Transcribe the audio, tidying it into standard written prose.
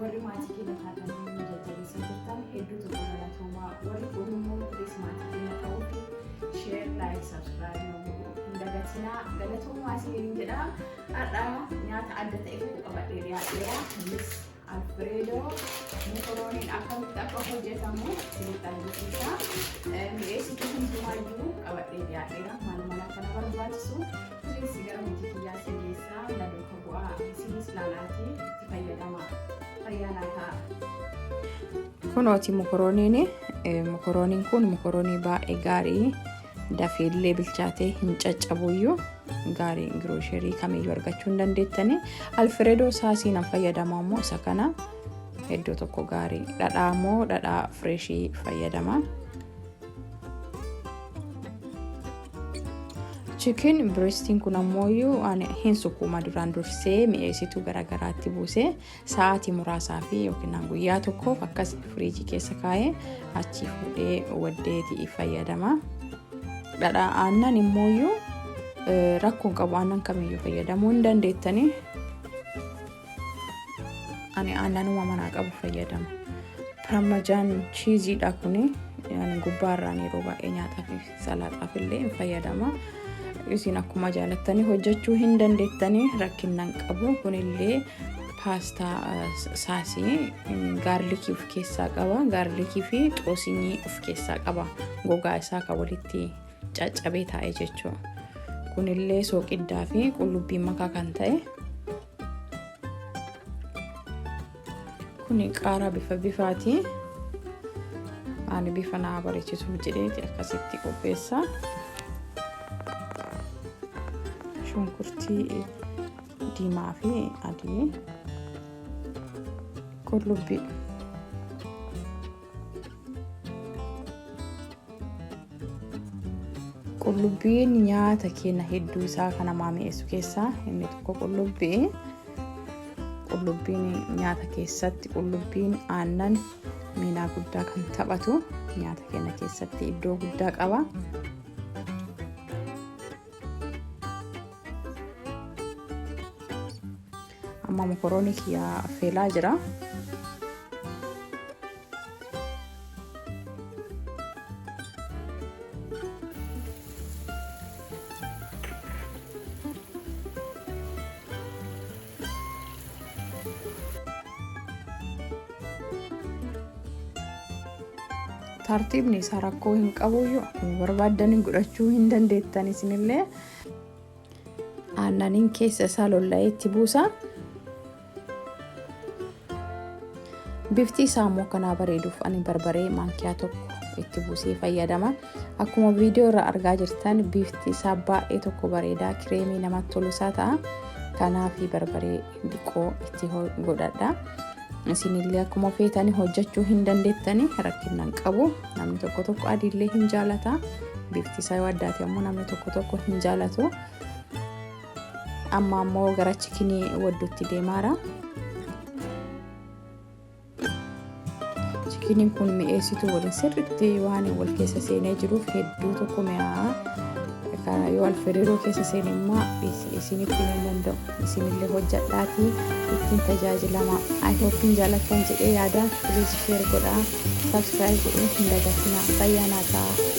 warri maatii keenya taatanii nu jajjabeessan jirtan hedduutu galatoomaa. Warri kun immoo please maatii keenya ta'uuf share, like, subscribe hin dagatinaa. Galatoomaa isiniin jedha. Har'a nyaata adda ta'e tokko qabadhee dhiyaadheera. Kunis Alfredo macaroniin akkamitti akka hojjetamu isinitti agarsiisa. Mi'eessituu hundumaayyuu qabadhee dhiyaadheera. Maal akka nama barbaachisu please gara hojii kiyyaa seenessaa na duuka bu'aa. Isinis laalaatii itti fayyadamaa. Kunooti macaroniin kun macaronii baay'ee gaarii dafeellee bilchaatee hin caccabuyyuu gaarii grocery kamiyyuu argachuu hin dandeettani. Alfredo saasii nan fayyadamaa immoo isa kana hedduu tokko gaarii. Dhadhaa immoo dhadhaa freshii fayyadama. Chicken breastiin kun ammoo ani hin sukuma duraan dursee mi'eessituu garagaraatti buusee sa'aatii muraasaa fi yookiin guyyaa tokkoof akkas firiijii keessa kaa'ee achi fuudhee waddeetii fayyadama. Dhadhaa aannan immoo rakkoon qabu aannan kamiyyuu fayyadamuu hin dandeettani. Ani aannanuma manaa qabu fayyadama. Parmesan cheeseedha kuni gubbaarraan yeroo baay'ee nyaataa fi salaaxaaf illee hin fayyadama. Isin akkuma jaalattanii hojjechuu hin dandeettanii rakkinnan qabu. Kunillee paastaa saasii gaarlikii of keessaa qaba. Gaarlikii fi xoosinii of keessaa qaba. Gogaa isaa kan walitti caccabee taa'e jechuudha. Kunillee soqiddaa fi qullubbii makaa kan ta'e. Kuni qaaraa bifaati. Ani bifa naa bareechisuuf jedheeti akkasitti qopheessa. Shunkurtii diimaa fi adii, qullubbii. Qullubbiin nyaata keenya hedduu isaa kan namaa mi'eessu keessaa inni tokko qullubbii. Qullubbiin nyaata keessatti qullubbiin aannan miinaa guddaa kan taphatu nyaata keenya keessatti iddoo guddaa qaba. Amma macaroni kiyyaa feelaa jira. Tartiibni isaa rakkoo hin qabuyyuu barbaaddanii godhachuu hin dandeettan isinillee. Aannaniin keessa isaa lolla'ee itti buusa. Bifti isaa immoo kanaa bareeduuf ani barbaree maankiyaa tokko itti buusee fayyadama. Akkuma viidiyoo irraa argaa jirtan bifti isaa baay'ee tokko bareedaa kireemii namatti tolusaa ta'a. Kanaaf barbaree diqoo itti godhadha. Isinillee akkuma feetanii hojjechuu hin dandeettanii rakkinnan qabu. Namni tokko adiillee hin jaalata. Bifti isaa yoo addaate ammoo namni tokko hin jaalatu. Amma ammoo gara chikinii wadduutti deemaara. Chikiniin kun mi'eessituu waliin sirriitti waan wal keessa seenee jiruuf hedduu tokko mi'aa'a. Kana yoo Alfredo keessa seenee immoo isinitti hin danda'u. Isinillee hojjedhaatii ittiin tajaajilama. I hope jaalattan jedhee yaada. Please share godhaa. Subscribe godhuun hin dagatinaa. Fayyaa naa ta'a.